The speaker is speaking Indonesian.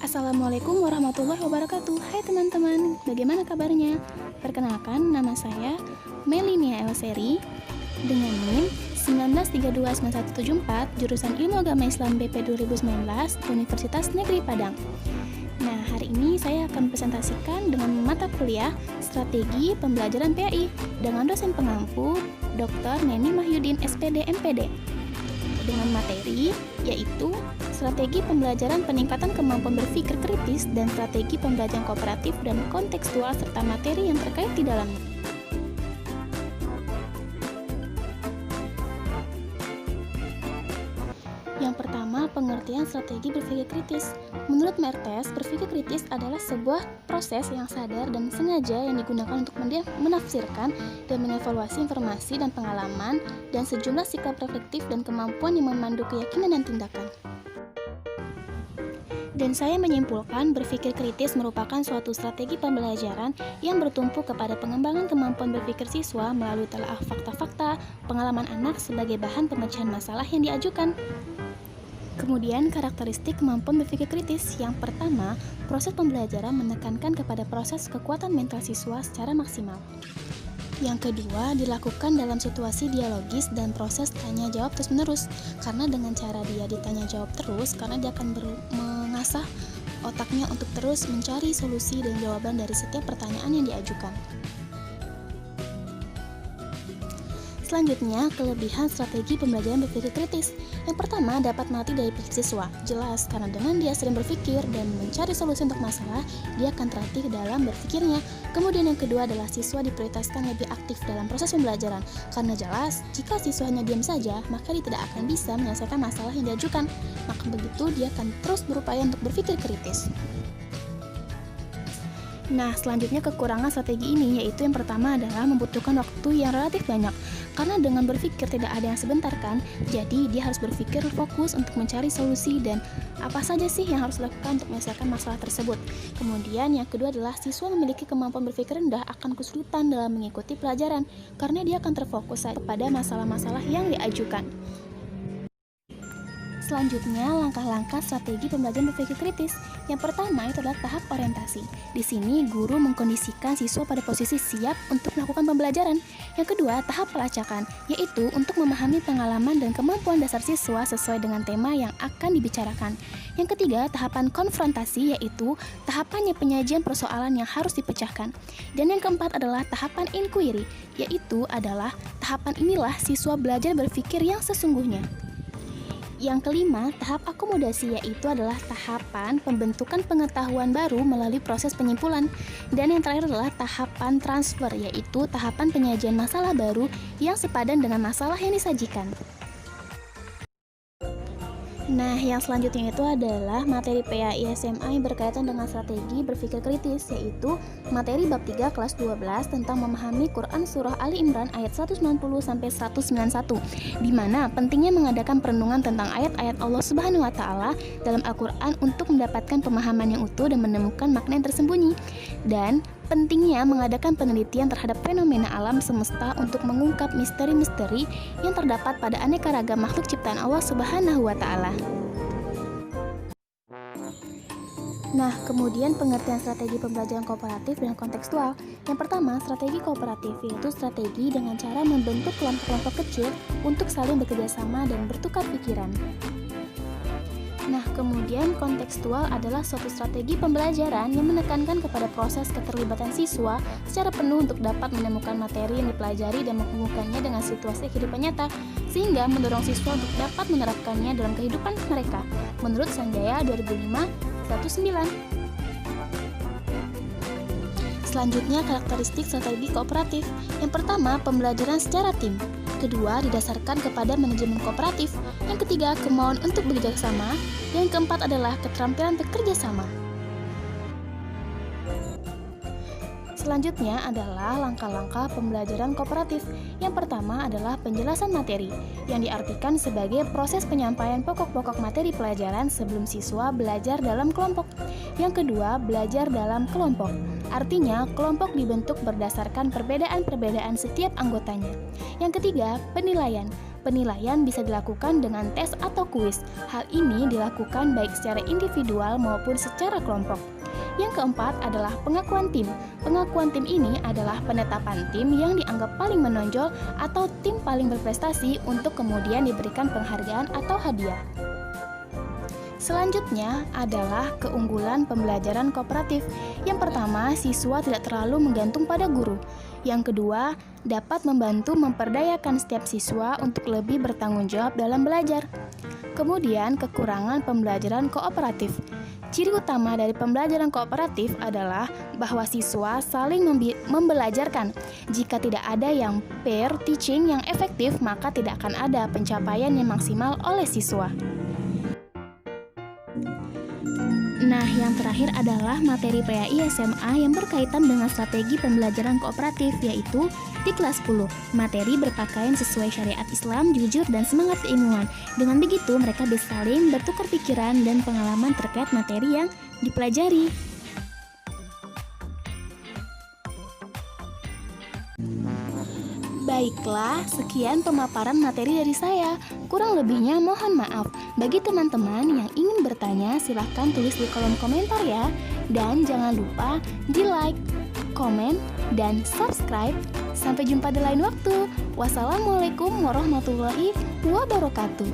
Assalamualaikum warahmatullahi wabarakatuh. Hai teman-teman, bagaimana kabarnya? Perkenalkan, nama saya Melinia Elseri dengan NIM 1932974 jurusan Ilmu Agama Islam BP 2019 Universitas Negeri Padang. Nah, hari ini saya akan presentasikan dengan mata kuliah Strategi Pembelajaran PAI dengan dosen pengampu Dr. Neni Mahyudin SPD MPD dengan materi yaitu strategi pembelajaran peningkatan kemampuan berpikir kritis dan strategi pembelajaran kooperatif dan kontekstual serta materi yang terkait di dalamnya. Yang pertama, pengertian strategi berpikir kritis. Menurut Mertes, berpikir kritis adalah sebuah proses yang sadar dan sengaja yang digunakan untuk menafsirkan dan mengevaluasi informasi dan pengalaman dan sejumlah sikap reflektif dan kemampuan yang memandu keyakinan dan tindakan. Dan saya menyimpulkan berpikir kritis merupakan suatu strategi pembelajaran yang bertumpu kepada pengembangan kemampuan berpikir siswa melalui telaah fakta-fakta, pengalaman anak sebagai bahan pemecahan masalah yang diajukan. Kemudian, karakteristik kemampuan berpikir kritis. Yang pertama, proses pembelajaran menekankan kepada proses kekuatan mental siswa secara maksimal. Yang kedua, dilakukan dalam situasi dialogis dan proses tanya-jawab terus-menerus. Karena dengan cara dia ditanya-jawab terus, karena dia akan mengasah otaknya untuk terus mencari solusi dan jawaban dari setiap pertanyaan yang diajukan. Selanjutnya, kelebihan strategi pembelajaran berpikir kritis. Yang pertama, dapat melatih daya pikir siswa. Jelas, karena dengan dia sering berpikir dan mencari solusi untuk masalah, dia akan terlatih dalam berpikirnya. Kemudian yang kedua adalah siswa diprioritaskan lebih aktif dalam proses pembelajaran. Karena jelas, jika siswa hanya diam saja, maka dia tidak akan bisa menyelesaikan masalah yang diajukan. Maka begitu, dia akan terus berupaya untuk berpikir kritis. Nah, selanjutnya kekurangan strategi ini yaitu yang pertama adalah membutuhkan waktu yang relatif banyak. Karena dengan berpikir tidak ada yang sebentar kan, jadi dia harus berpikir fokus untuk mencari solusi dan apa saja sih yang harus dilakukan untuk menyelesaikan masalah tersebut. Kemudian yang kedua adalah siswa memiliki kemampuan berpikir rendah akan kesulitan dalam mengikuti pelajaran karena dia akan terfokus pada masalah-masalah yang diajukan. Selanjutnya, langkah-langkah strategi pembelajaran berpikir kritis. Yang pertama itu adalah tahap orientasi. Di sini, guru mengkondisikan siswa pada posisi siap untuk melakukan pembelajaran. Yang kedua, tahap pelacakan, yaitu untuk memahami pengalaman dan kemampuan dasar siswa sesuai dengan tema yang akan dibicarakan. Yang ketiga, tahapan konfrontasi, yaitu tahapannya penyajian persoalan yang harus dipecahkan. Dan yang keempat adalah tahapan inquiry, yaitu adalah tahapan inilah siswa belajar berpikir yang sesungguhnya. Yang kelima, tahap akomodasi, yaitu adalah tahapan pembentukan pengetahuan baru melalui proses penyimpulan. Dan yang terakhir adalah tahapan transfer, yaitu tahapan penyajian masalah baru yang sepadan dengan masalah yang disajikan. Nah, yang selanjutnya itu adalah materi PAI SMA yang berkaitan dengan strategi berpikir kritis, yaitu materi bab 3 kelas 12 tentang memahami Quran surah Ali Imran ayat 190-191, di mana pentingnya mengadakan perenungan tentang ayat-ayat Allah Subhanahu wa taala dalam Al-Qur'an untuk mendapatkan pemahaman yang utuh dan menemukan makna yang tersembunyi. Dan pentingnya mengadakan penelitian terhadap fenomena alam semesta untuk mengungkap misteri-misteri yang terdapat pada aneka ragam makhluk ciptaan Allah Subhanahu wa taala. Nah, kemudian pengertian strategi pembelajaran kooperatif dan kontekstual. Yang pertama, strategi kooperatif, yaitu strategi dengan cara membentuk kelompok-kelompok kecil untuk saling bekerja sama dan bertukar pikiran. Nah, kemudian kontekstual adalah suatu strategi pembelajaran yang menekankan kepada proses keterlibatan siswa secara penuh untuk dapat menemukan materi yang dipelajari dan menghubungkannya dengan situasi kehidupan nyata, sehingga mendorong siswa untuk dapat menerapkannya dalam kehidupan mereka. Menurut Sanjaya 2005-19. Selanjutnya, karakteristik strategi kooperatif. Yang pertama, pembelajaran secara tim. Kedua, didasarkan kepada manajemen kooperatif. Yang ketiga, kemauan untuk bekerja sama. Yang keempat adalah keterampilan bekerja sama. Selanjutnya adalah langkah-langkah pembelajaran kooperatif. Yang pertama adalah penjelasan materi, yang diartikan sebagai proses penyampaian pokok-pokok materi pelajaran sebelum siswa belajar dalam kelompok. Yang kedua, belajar dalam kelompok. Artinya, kelompok dibentuk berdasarkan perbedaan-perbedaan setiap anggotanya. Yang ketiga, penilaian. Penilaian bisa dilakukan dengan tes atau kuis. Hal ini dilakukan baik secara individual maupun secara kelompok. Yang keempat adalah pengakuan tim. Pengakuan tim ini adalah penetapan tim yang dianggap paling menonjol atau tim paling berprestasi untuk kemudian diberikan penghargaan atau hadiah. Selanjutnya adalah keunggulan pembelajaran kooperatif. Yang pertama, siswa tidak terlalu menggantung pada guru. Yang kedua, dapat membantu memperdayakan setiap siswa untuk lebih bertanggung jawab dalam belajar. Kemudian, kekurangan pembelajaran kooperatif. Ciri utama dari pembelajaran kooperatif adalah bahwa siswa saling membelajarkan. Jika tidak ada yang peer teaching yang efektif, maka tidak akan ada pencapaian yang maksimal oleh siswa. Nah, yang terakhir adalah materi PAI SMA yang berkaitan dengan strategi pembelajaran kooperatif, yaitu di kelas 10. Materi berpakaian sesuai syariat Islam, jujur, dan semangat keilmuan. Dengan begitu, mereka bisa saling bertukar pikiran dan pengalaman terkait materi yang dipelajari. Baiklah, sekian pemaparan materi dari saya. Kurang lebihnya mohon maaf. Bagi teman-teman yang ingin bertanya, silahkan tulis di kolom komentar ya. Dan jangan lupa di like, komen, dan subscribe. Sampai jumpa di lain waktu. Wassalamualaikum warahmatullahi wabarakatuh.